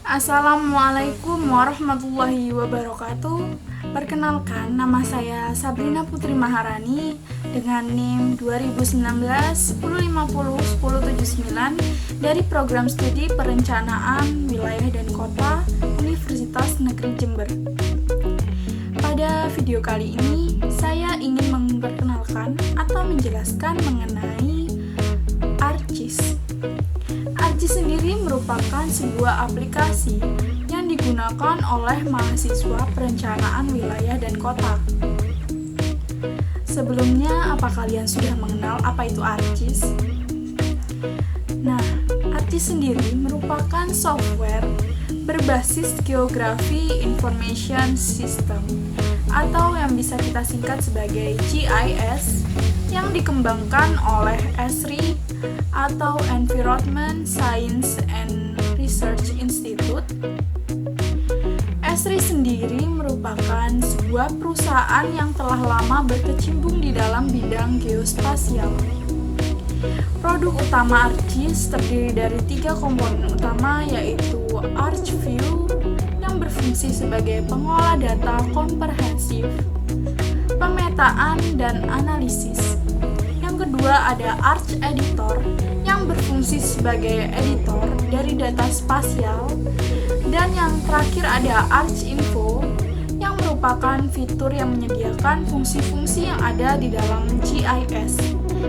Assalamualaikum warahmatullahi wabarakatuh. Perkenalkan, nama saya Sabrina Putri Maharani dengan NIM 2019-1050-1079 dari Program Studi Perencanaan Wilayah dan Kota Universitas Negeri Jember. Pada video kali ini, saya ingin memperkenalkan atau menjelaskan mengenai ArcGIS. ArcGIS sendiri merupakan sebuah aplikasi yang digunakan oleh mahasiswa perencanaan wilayah dan kota. Sebelumnya, apa kalian sudah mengenal apa itu ArcGIS? Nah, ArcGIS sendiri merupakan software berbasis Geography Information System atau yang bisa kita singkat sebagai GIS yang dikembangkan oleh ESRI atau Environment Science and Research Institute. ESRI sendiri merupakan sebuah perusahaan yang telah lama berkecimpung di dalam bidang geospasial. Produk utama ArcGIS terdiri dari 3 komponen utama, yaitu ArcView yang berfungsi sebagai pengolah data komprehensif, pemetaan, dan analisis. Yang kedua ada ArcEditor yang berfungsi sebagai editor dari data spasial, dan yang terakhir ada ArcInfo yang merupakan fitur yang menyediakan fungsi-fungsi yang ada di dalam GIS,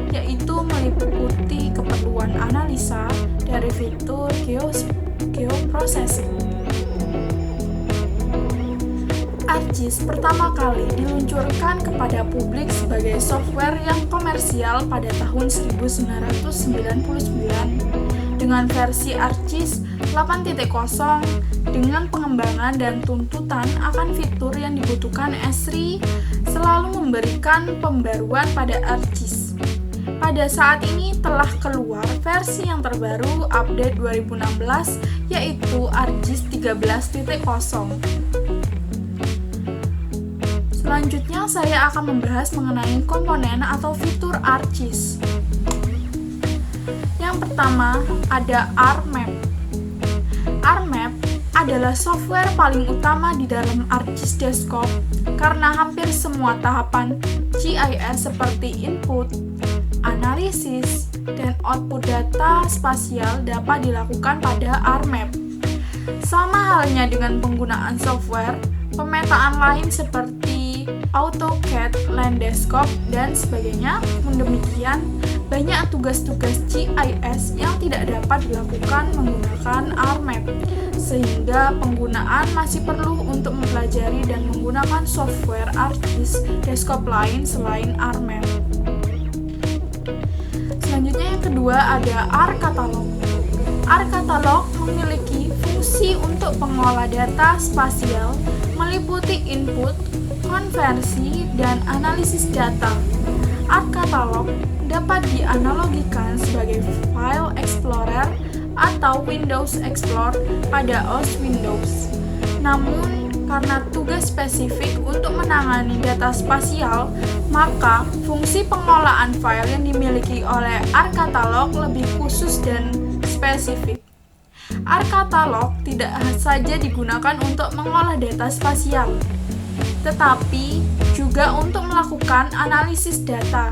yaitu meliputi keperluan analisa dari fitur geoprocessing. ArcGIS pertama kali diluncurkan kepada publik sebagai software yang komersial pada tahun 1999 dengan versi ArcGIS 8.0 dengan pengembangan dan tuntutan akan fitur yang dibutuhkan ESRI selalu memberikan pembaruan pada ArcGIS. Pada saat ini telah keluar versi yang terbaru update 2016 yaitu ArcGIS 13.0. Selanjutnya saya akan membahas mengenai komponen atau fitur ArcGIS. Yang pertama ada ArcMap. ArcMap adalah software paling utama di dalam ArcGIS Desktop karena hampir semua tahapan GIS seperti input, analisis, dan output data spasial dapat dilakukan pada ArcMap. Sama halnya dengan penggunaan software pemetaan lain seperti AutoCAD, Landscape, dan sebagainya. Demikian, banyak tugas-tugas GIS yang tidak dapat dilakukan menggunakan ArcMap, sehingga penggunaan masih perlu untuk mempelajari dan menggunakan software ArcGIS desktop lain selain ArcMap. Selanjutnya yang kedua ada ArcCatalog. ArcCatalog memiliki fungsi untuk pengolah data spasial meliputi input, konversi, dan analisis data. ArcCatalog dapat dianalogikan sebagai File Explorer atau Windows Explorer pada OS Windows. Namun, karena tugas spesifik untuk menangani data spasial, maka fungsi pengolahan file yang dimiliki oleh ArcCatalog lebih khusus dan spesifik. ArcCatalog tidak saja digunakan untuk mengolah data spasial, tetapi juga untuk melakukan analisis data.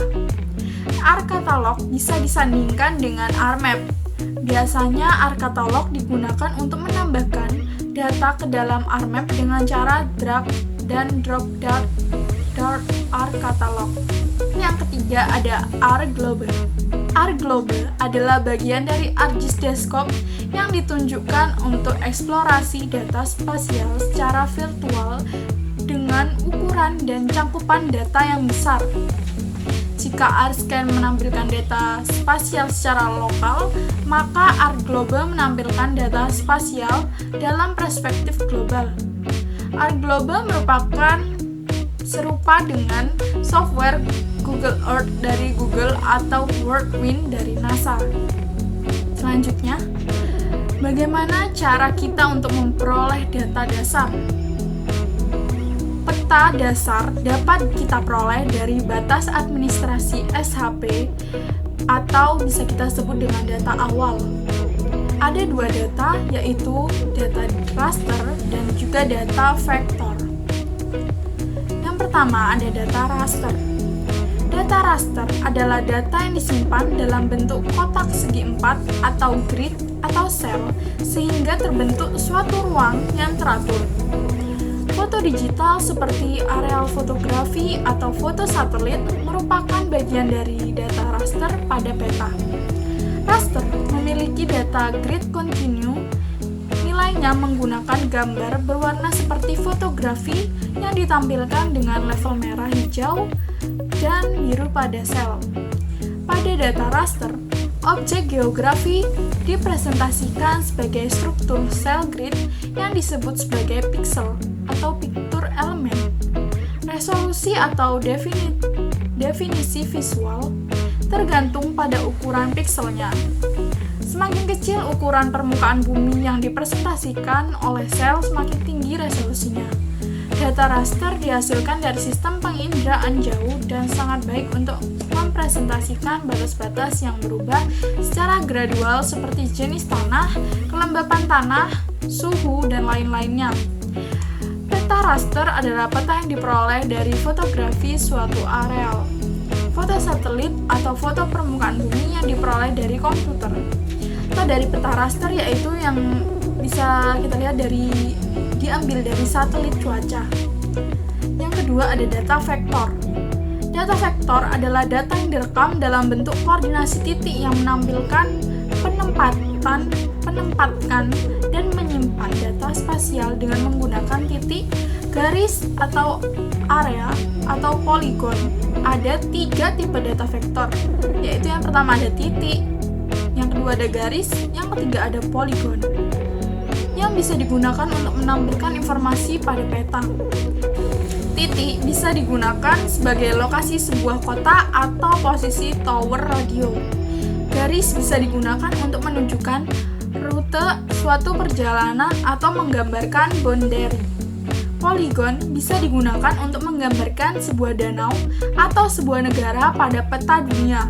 ArcCatalog bisa disandingkan dengan ArcMap. Biasanya ArcCatalog digunakan untuk menambahkan data ke dalam ArcMap dengan cara drag dan drop dari ArcCatalog. Yang ketiga ada ArcGlobe. ArcGlobe adalah bagian dari ArcGIS Desktop yang ditunjukkan untuk eksplorasi data spasial secara virtual dengan ukuran dan cakupan data yang besar. Jika ArcScan menampilkan data spasial secara lokal, maka ArcGlobe menampilkan data spasial dalam perspektif global. ArcGlobe merupakan serupa dengan software Google Earth dari Google atau Whirlwind dari NASA. Selanjutnya, bagaimana cara kita untuk memperoleh data dasar? Peta dasar dapat kita peroleh dari batas administrasi SHP atau bisa kita sebut dengan data awal. Ada dua data, yaitu data raster dan juga data vektor. Yang pertama ada data raster. Data raster adalah data yang disimpan dalam bentuk kotak segi empat atau grid atau sel sehingga terbentuk suatu ruang yang teratur. Foto digital seperti areal fotografi atau foto satelit merupakan bagian dari data raster pada peta. Raster memiliki data grid continue, nilainya menggunakan gambar berwarna seperti fotografi yang ditampilkan dengan level merah, hijau, dan biru pada sel. Pada data raster, objek geografi dipresentasikan sebagai struktur sel grid yang disebut sebagai pixel atau picture element. Resolusi atau definisi visual tergantung pada ukuran pixelnya. Semakin kecil ukuran permukaan bumi yang dipresentasikan oleh sel, semakin tinggi resolusinya. Data raster dihasilkan dari sistem penginderaan jauh dan sangat baik untuk mempresentasikan batas-batas yang berubah secara gradual seperti jenis tanah, kelembapan tanah, suhu, dan lain-lainnya. Peta raster adalah peta yang diperoleh dari fotografi suatu areal. Foto satelit atau foto permukaan bumi yang diperoleh dari komputer. Atau dari peta raster yaitu yang bisa kita lihat diambil dari satelit cuaca. Yang kedua ada data vektor. Data vektor adalah data yang direkam dalam bentuk koordinasi titik yang menampilkan penempatkan dan menyimpan data spasial dengan menggunakan titik, garis atau area atau poligon. Ada 3 tipe data vektor, yaitu yang pertama ada titik, yang kedua ada garis, yang ketiga ada poligon, yang bisa digunakan untuk menampilkan informasi pada peta. Titik bisa digunakan sebagai lokasi sebuah kota atau posisi tower radio. Garis bisa digunakan untuk menunjukkan rute suatu perjalanan atau menggambarkan boundary. Poligon bisa digunakan untuk menggambarkan sebuah danau atau sebuah negara pada peta dunia.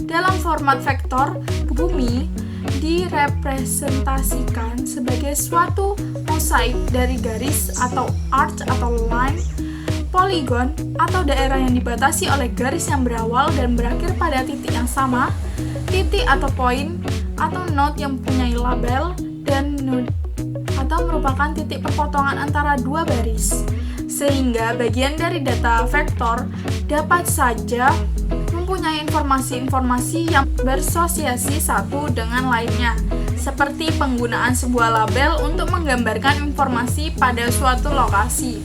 Dalam format vektor, bumi direpresentasikan sebagai suatu mosaik dari garis atau arc atau line, poligon atau daerah yang dibatasi oleh garis yang berawal dan berakhir pada titik yang sama, titik atau poin atau node yang mempunyai label, dan node atau merupakan titik perpotongan antara dua baris. Sehingga bagian dari data vektor dapat saja mempunyai informasi-informasi yang bersosiasi satu dengan lainnya, seperti penggunaan sebuah label untuk menggambarkan informasi pada suatu lokasi.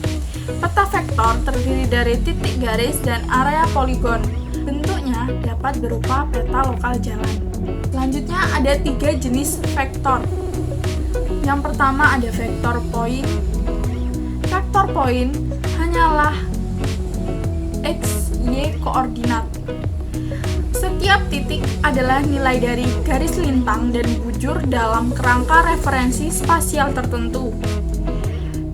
Peta vektor terdiri dari titik, garis, dan area poligon. Bentuknya dapat berupa peta lokal jalan. Selanjutnya ada 3 jenis vektor. Yang pertama ada vektor point. Vektor point hanyalah x, y koordinat. Setiap titik adalah nilai dari garis lintang dan bujur dalam kerangka referensi spasial tertentu.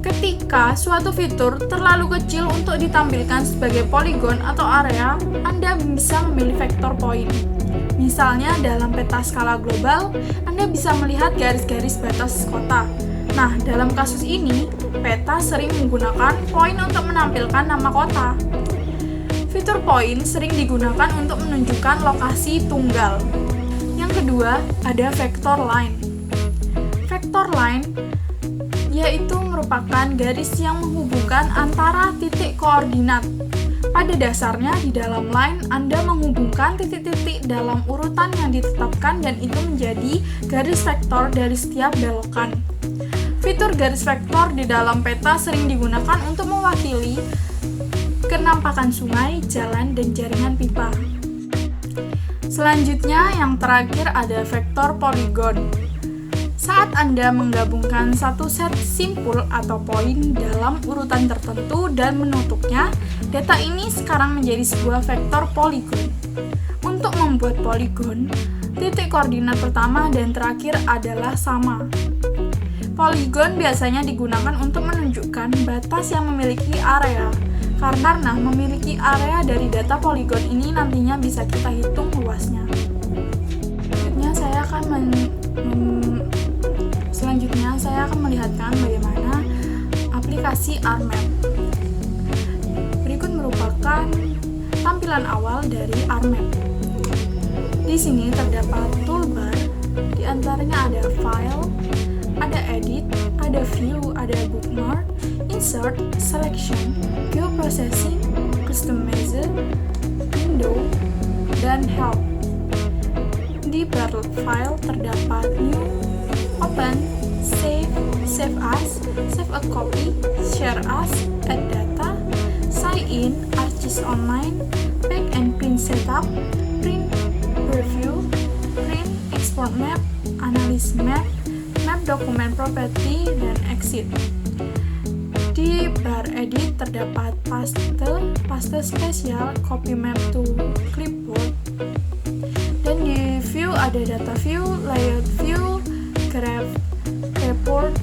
Ketika suatu fitur terlalu kecil untuk ditampilkan sebagai poligon atau area, Anda bisa memilih vektor point. Misalnya dalam peta skala global, Anda bisa melihat garis-garis batas kota. Nah, dalam kasus ini, peta sering menggunakan point untuk menampilkan nama kota. Fitur point sering digunakan untuk menunjukkan lokasi tunggal. Yang kedua, ada vektor line. Vektor line yaitu merupakan garis yang menghubungkan antara titik koordinat. Pada dasarnya, di dalam line, Anda menghubungkan titik-titik dalam urutan yang ditetapkan dan itu menjadi garis vektor dari setiap belokan. Fitur garis vektor di dalam peta sering digunakan untuk mewakili kenampakan sungai, jalan, dan jaringan pipa. Selanjutnya, yang terakhir ada vektor poligon. Saat Anda menggabungkan satu set simpul atau poin dalam urutan tertentu dan menutupnya, data ini sekarang menjadi sebuah vektor poligon. Untuk membuat poligon, titik koordinat pertama dan terakhir adalah sama. Poligon biasanya digunakan untuk menunjukkan batas yang memiliki area. Karena memiliki area dari data poligon ini nantinya bisa kita hitung luasnya. Selanjutnya saya akan melihatkan bagaimana aplikasi RMap. Berikut merupakan tampilan awal dari RMap. Di sini terdapat toolbar, di antaranya ada file, ada edit, ada view, ada bookmark, insert, selection, geoprocessing, customize, window, dan help. Di bar file terdapat new, open, save, save as, save a copy, share as, add data, sign in, ArcGIS online, pack and print setup, print, review, print, export map, analysis map, map document property, dan exit. Di bar edit terdapat paste spesial, copy map to clipboard, dan di view ada data view, layout view, graph, report,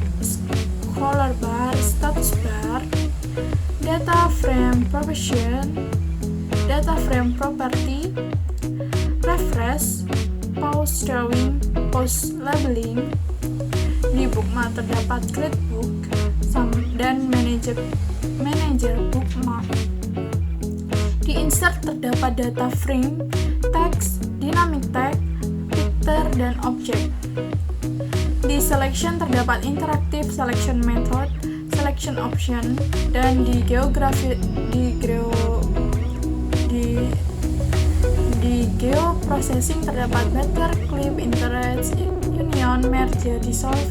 color bar, status bar, data frame proportion, data frame property, refresh, pause drawing, pause labeling. Di bookmark terdapat create book dan manager bookmark. Di insert terdapat data frame, text, dynamic tag, picture, dan object. Di selection terdapat interactive selection method, selection option, dan di geoprocessing terdapat better, clip, interact, union, merge, dissolve,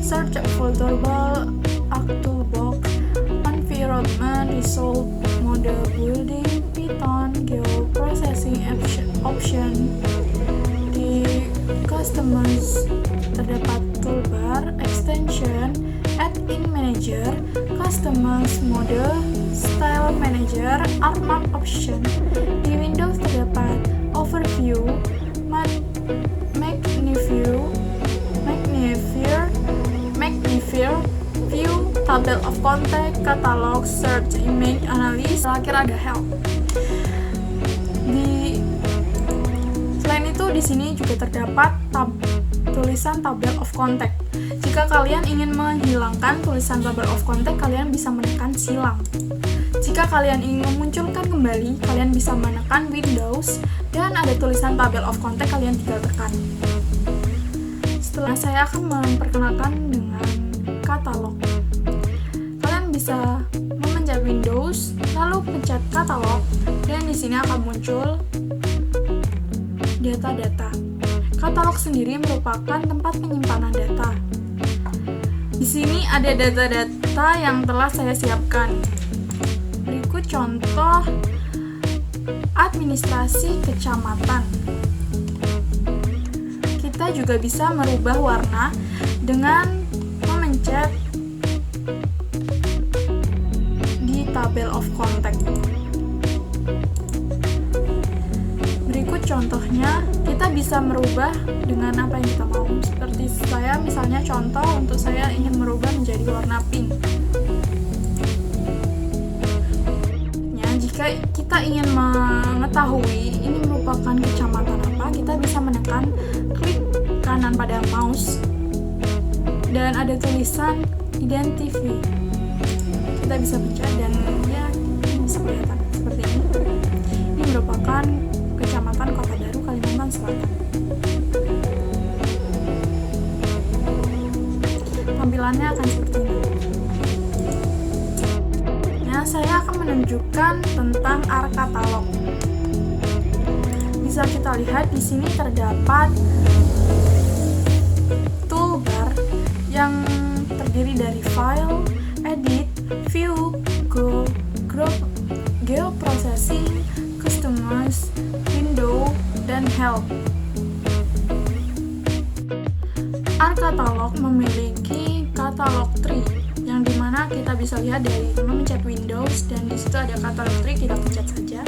search, foldable, arc toolbox, environment, resolve, model building, Python, geoprocessing option. Di customers terdapat toolbar, extension, add-in manager, customers mode, style manager, RMap option. Di Windows terdapat overview, magnifier, view, table of contact, catalog, search, image, analysis, terakhir ada help. Selain itu di sini juga terdapat tulisan table of contact. Jika kalian ingin menghilangkan tulisan table of contact, kalian bisa menekan silang. Jika kalian ingin memunculkan kembali, kalian bisa menekan Windows dan ada tulisan table of contact, kalian tinggal tekan. Setelah saya akan memperkenalkan dengan katalog. Kalian bisa memencet Windows, lalu pencet katalog, dan di sini akan muncul data-data. Katalog sendiri merupakan tempat penyimpanan data. Di sini ada data-data yang telah saya siapkan. Berikut contoh administrasi kecamatan. Kita juga bisa merubah warna dengan memencet di table of contact. Berikut contohnya, kita bisa merubah dengan apa yang kita mau. Seperti saya misalnya contoh untuk saya ingin merubah menjadi warna pink. Jika kita ingin mengetahui ini merupakan kecamatan apa, kita bisa menekan klik kanan pada mouse dan ada tulisan identify. Kita bisa pencet dan ya ini bisa kelihatan seperti ini. Ini merupakan kecamatan Kota Baru, Kalimantan Selatan. Tampilannya akan seperti ini. Saya akan menunjukkan tentang ArcCatalog. Bisa kita lihat di sini terdapat toolbar yang terdiri dari file, edit, view, geoprocessing, customize, window, dan help. ArcCatalog memiliki katalog tree yang dimana kita bisa lihat dari memencet Windows dan di situ ada katalog tree, kita pencet saja.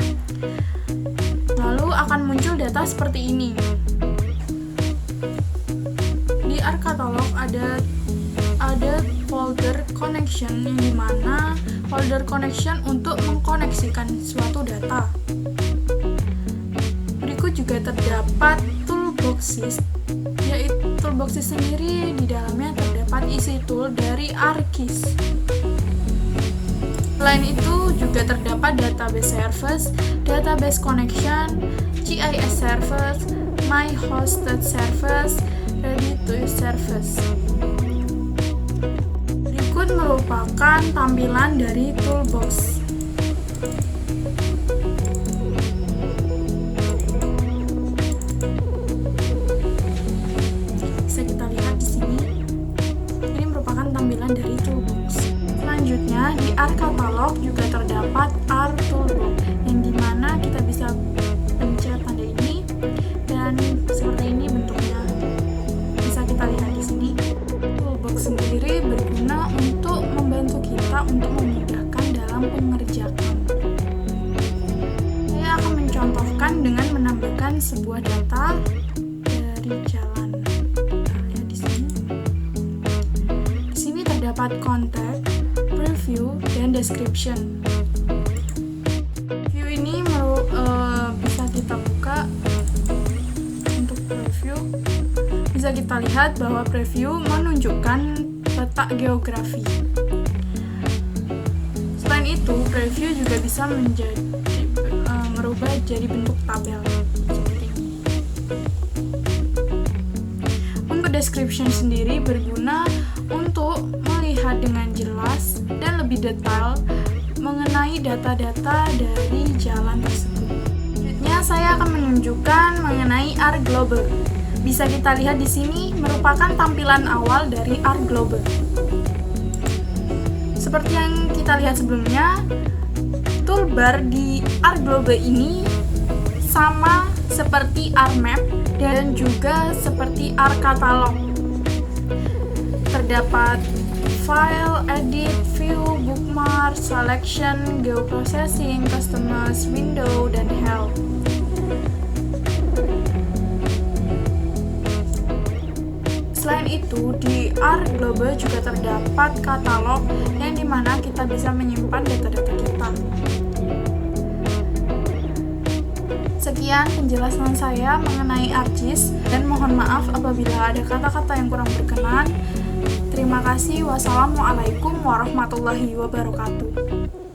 Lalu akan muncul data seperti ini. Di ArcCatalog ada folder connection yang dimana folder connection untuk mengkoneksikan suatu data. Berikut juga terdapat toolboxes, yaitu toolboxes sendiri di dalamnya terdapat terdapat isi tool dari ArcGIS. Selain itu juga terdapat database service, database connection, GIS service, my hosted service, ready to use service. Berikut merupakan tampilan dari toolbox. Bisa kita lihat di sini. Ini merupakan tampilan dari toolbox. Selanjutnya di ArcCatalog juga terdapat ArcToolbox, yang dimana kita bisa pencet tanda ini dan seperti ini bentuknya. Bisa kita lihat di sini. Toolbox sendiri berguna untuk membantu kita untuk memudahkan dalam pengerjaan. Saya akan mencontohkan dengan menambahkan sebuah data dari jalan. Kita lihat di sini. Di sini terdapat contact, preview, dan description. View ini bisa kita buka. Untuk preview bisa kita lihat bahwa preview menunjukkan letak geografi. Selain itu, preview juga bisa merubah jadi bentuk tabel seperti ini. Untuk description sendiri berguna untuk melihat dengan jelas dan lebih detail mengenai data-data dari jalan tersebut. Selanjutnya saya akan menunjukkan mengenai ArcGlobe. Bisa kita lihat di sini merupakan tampilan awal dari ArcGlobe. Seperti yang kita lihat sebelumnya, toolbar di ArcGlobe ini sama seperti ArcMap dan juga seperti ArcCatalog. Terdapat file, edit, view, bookmark, selection, geoprocessing, customize, window, dan help. Selain itu, di ArcGlobe juga terdapat katalog yang dimana kita bisa menyimpan data-data kita. Sekian penjelasan saya mengenai ArcGIS dan mohon maaf apabila ada kata-kata yang kurang berkenan. Terima kasih. Wassalamualaikum warahmatullahi wabarakatuh.